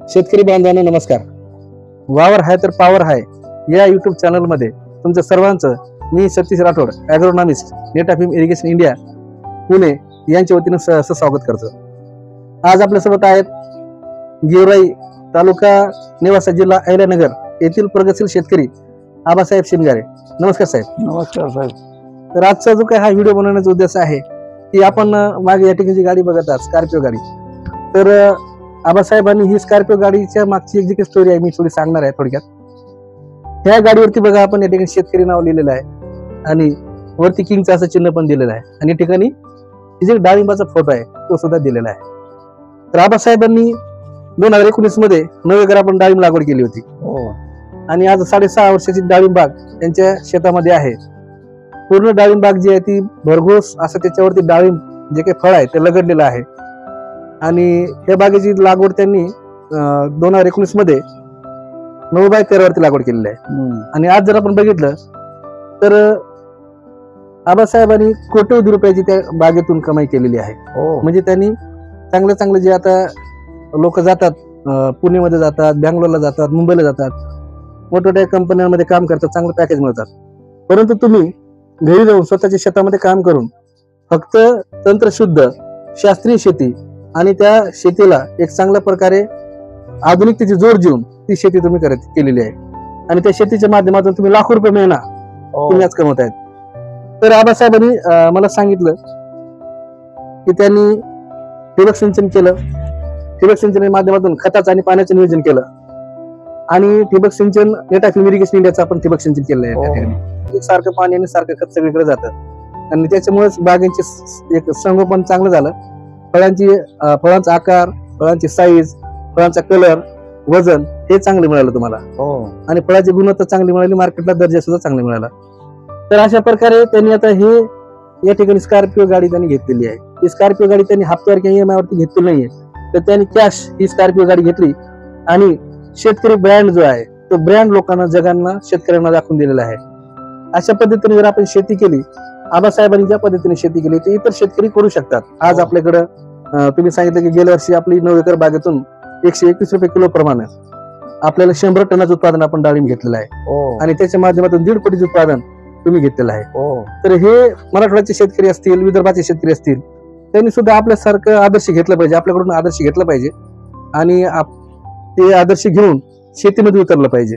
शेतकरी बांधवांनो नमस्कार. वावर हाय तर पॉवर हाय या युट्यूब चॅनल मध्ये तुमचं सर्वांचं मी Satish Rathod agronomist Netafim irrigation India Pune यांच्या वतीनं स्वागत करतो. आज आपल्यासोबत आहेत गेवराई तालुका नेवासा जिल्हा अहिल्यानगर येथील प्रगतशील शेतकरी आबासाहेब शिंगारे. नमस्कार साहेब. नमस्कार साहेब. तर आजचा जो काही हा व्हिडिओ बनवण्याचा उद्देश आहे की आपण मागे या ठिकाणी गाडी बघत आहात, स्कॉर्पिओ गाडी. तर आबासाहेबांनी ही स्कॉर्पिओ गाडीच्या मागची एक जी काही स्टोरी आहे मी थोडी सांगणार आहे थोडक्यात. ह्या गाडीवरती बघा आपण या ठिकाणी शेतकरी नाव लिहिलेलं आहे आणि वरती किंगचं असं चिन्ह पण दिलेलं आहे आणि या ठिकाणी जे डाळिंबाचा फोटो आहे तो सुद्धा दिलेला आहे. तर आबासाहेबांनी 2019 मध्ये 9 एकर आपण डाळिंब लागवड केली होती आणि आज 6.5 वर्षाची डाळिंब बाग त्यांच्या शेतामध्ये आहे. पूर्ण डाळिंब बाग जी आहे ती भरघोस असं त्याच्यावरती डाळिंब जे काही फळ आहे ते लगडलेलं आहे आणि या बागेची लागवड त्यांनी 2019 मध्ये 9/13 वरती लागवड केलेली आहे. आणि आज जर आपण बघितलं तर आबासाहेबांनी कोट्यवधी रुपयाची त्या बागेतून कमाई केलेली आहे. म्हणजे त्यांनी चांगले जे आता लोक जातात, पुण्यामध्ये जातात, बँगलोरला जातात, मुंबईला जातात, मोठमोठ्या कंपन्यांमध्ये काम करतात, चांगलं पॅकेज मिळतात. परंतु तुम्ही घरी जाऊन स्वतःच्या शेतामध्ये काम करून फक्त तंत्रशुद्ध शास्त्रीय शेती आणि त्या शेतीला एक चांगल्या प्रकारे आधुनिकतेची जोड देऊन ती शेती तुम्ही केलेली आहे आणि त्या शेतीच्या माध्यमातून तुम्ही लाखो रुपये महिना तुम्ही आज कमवत आहेत. तर आबासाहेबांनी मला सांगितलं की त्यांनी ठिबक सिंचन केलं, ठिबक सिंचन माध्यमातून खताचं आणि पाण्याचं नियोजन केलं आणि ठिबक सिंचन नेटाफिम इरिगेशन इंडियाचं आपण ठिबक सिंचन केलं आहे. सारखं पाणी आणि सारखं खत सगळीकडे जातं आणि त्याच्यामुळेच बागेंचे एक संगोपन चांगलं झालं. फळांचा आकार, फळांची साईज, फळांचा कलर, वजन हे चांगलं मिळालं तुम्हाला आणि फळाची गुणवत्ता चांगली मिळाली, मार्केटला दर्जा सुद्धा चांगला मिळाला. तर अशा प्रकारे त्यांनी आता हे या ठिकाणी स्कॉर्पिओ गाडी त्यांनी घेतलेली आहे. ही स्कॉर्पिओ गाडी त्यांनी हप्त्यावर किंवा EMI वरती घेतली नाहीये, तर त्यांनी कॅश ही स्कॉर्पिओ गाडी घेतली आणि शेतकरी ब्रँड जो आहे तो ब्रँड लोकांना, जगांना, शेतकऱ्यांना दाखवून दिलेला आहे. अशा पद्धतीने जर आपण शेती केली, आबासाहेबांनी ज्या पद्धतीने शेती केली ते इतर शेतकरी करू शकतात. आज आपल्याकडं तुम्ही सांगितलं की गेल्या वर्षी आपली 9 एकर बागेतून 121 रुपये किलो प्रमाणे आपल्याला 100 टनाचं उत्पादन आपण डाळिंब घेतलेलं आहे आणि त्याच्या माध्यमातून 1.5 कोटीचं उत्पादन तुम्ही घेतलेलं आहे. तर हे मराठवाड्याचे शेतकरी असतील, विदर्भाचे शेतकरी असतील, त्यांनी सुद्धा आपल्यासारखं आदर्श घेतलं पाहिजे, आपल्याकडून आदर्श घेतला पाहिजे आणि ते आदर्श घेऊन शेतीमध्ये उतरलं पाहिजे.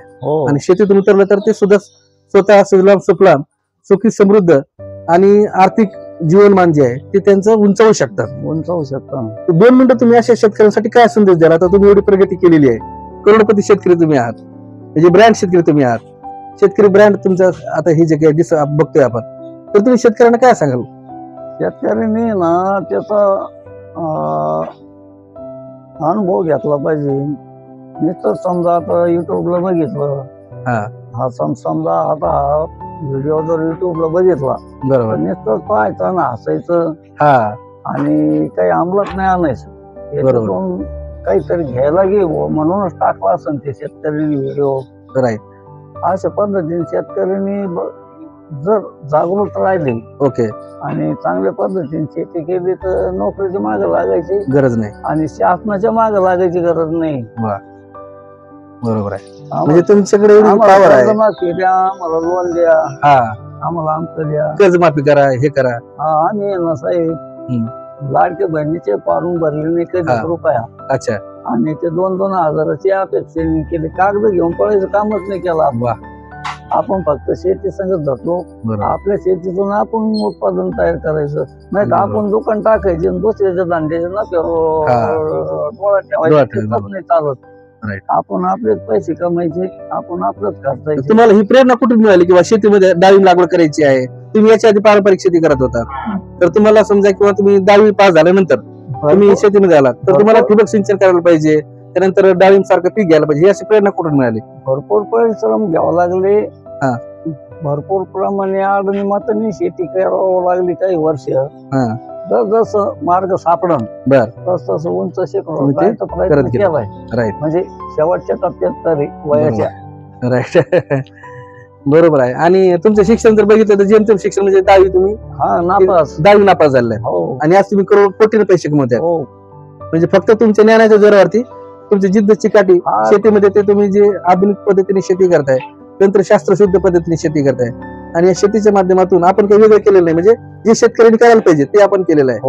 आणि शेतीतून उतरलं तर ते सुद्धा स्वतः सुजलाम सुफलाम, सुखी समृद्ध आणि आर्थिक जीवनमान जे आहे ते त्यांचं उंचावू शकतात. 2 मिनिटं तुम्ही अशा शेतकऱ्यांसाठी काय संदेश द्याल? आता तुम्ही एवढी प्रगती केलेली आहे, करोडपती शेतकरी तुम्ही आहात, म्हणजे ब्रँड शेतकरी तुम्ही आहात, शेतकरी ब्रँड तुमचा आता हे जे काही बघतोय आपण, तर तुम्ही शेतकऱ्यांना काय सांगाल? शेतकऱ्यांनी ना त्याचा अनुभव घेतला पाहिजे. नुसतं समजा आता युट्यूबला बघितलं, हा समजा आता व्हिडिओ जर युट्यूबला बघितला बरोबर, नुसतं पाहायचं ना हसायचं आणि काही अंमलात नाही आणायचं. त्याच्यातून काहीतरी घ्यायला घेऊ म्हणूनच टाकला असं ते शेतकऱ्यांनी व्हिडिओ. अशा पद्धतीने शेतकऱ्यांनी जर जागृत राहिले आणि चांगल्या पद्धतीने शेती केली तर नोकरीच्या मागे लागायची गरज नाही आणि शासनाच्या मागे लागायची गरज नाही. बरोबर आहे. म्हणजे तुमच्याकडे पावर आहे, आम्हाला लोन द्या, आम्हाला आमचं द्या, कर्जमाफी करा, हे करा. आम्ही ना साहेब लाडके बहिणीचे पारून भरले नाही कधी रुपया. अच्छा. आणि ते 2-2 हजाराची अपेक्षा केली, कागद घेऊन पळायचं कामच नाही केलं. आपण फक्त शेती संगत धरलो, आपल्या शेतीतून आपण उत्पादन तयार करायचं, नाही तर आपण दुकान टाकायचे आणि दुसऱ्याच्या धंद्याच्या डोळा ठेवायचं नाही चालत. आपण आपलेच पैसे कमायचे, आपण आपलंच खर्चायचं. तुम्हाला ही प्रेरणा कुठून मिळाली किंवा शेतीमध्ये डाळिंब लागवड करायची आहे? तुम्ही याच्या आधी पारंपरिक शेती करत होता, तर तुम्हाला समजा किंवा तुम्ही 10वी पास झाल्यानंतर तुम्ही शेतीमध्ये आलात तर तुम्हाला ठिबक सिंचन करायला पाहिजे, त्यानंतर डाळिंब सारखं पीक घ्यायला पाहिजे, याची प्रेरणा कुठून मिळाली? भरपूर परिश्रम घ्यावं लागले, भरपूर प्रमाणे अडचणी शेती करावं लागली काही वर्ष. जसं मार्ग सापडन तस उंच शिकवण्याचा प्रयत्न केलाय, म्हणजे शेवटच्या टप्प्यात तरी वयाच्या. बरोबर आहे. आणि तुमचं शिक्षण जर बघितलं तर जेमतेम शिक्षण म्हणजे 10वी तुम्ही 10वी नापास झालाय आणि आज तुम्ही कोटीने पैसे कमवताय. म्हणजे फक्त तुमच्या ज्ञानाच्या जोरावरती तुमची जिद्द चिकाटी शेतीमध्ये ते तुम्ही जे आधुनिक पद्धतीने शेती करताय, तंत्रशास्त्र शुद्ध पद्धतीने शेती करताय आणि या शेतीच्या माध्यमातून आपण काही वेगळं केलेलं नाही, म्हणजे जे शेतकऱ्यांनी करायला पाहिजे ते आपण केलेलं आहे.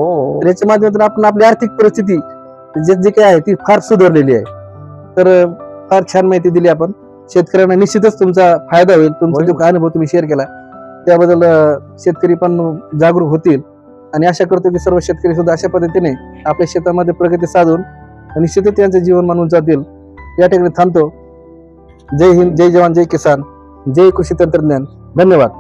तर याच्या माध्यमातून आपण आपली आर्थिक परिस्थिती जे काय आहे ती फार सुधारलेली आहे. तर फार छान माहिती दिली आपण. शेतकऱ्यांना निश्चितच तुमचा फायदा होईल. तुमचा जो अनुभव तुम्ही शेअर केला त्याबद्दल शेतकरी पण जागरूक होतील आणि आशा करतो की सर्व शेतकरी सुद्धा अशा पद्धतीने आपल्या शेतामध्ये प्रगती साधून निश्चितच त्यांचं जीवन मानून जातील. या ठिकाणी थांबतो. जय हिंद, जय जवान, जय किसान, जय कृषी तंत्रज्ञान. धन्यवाद.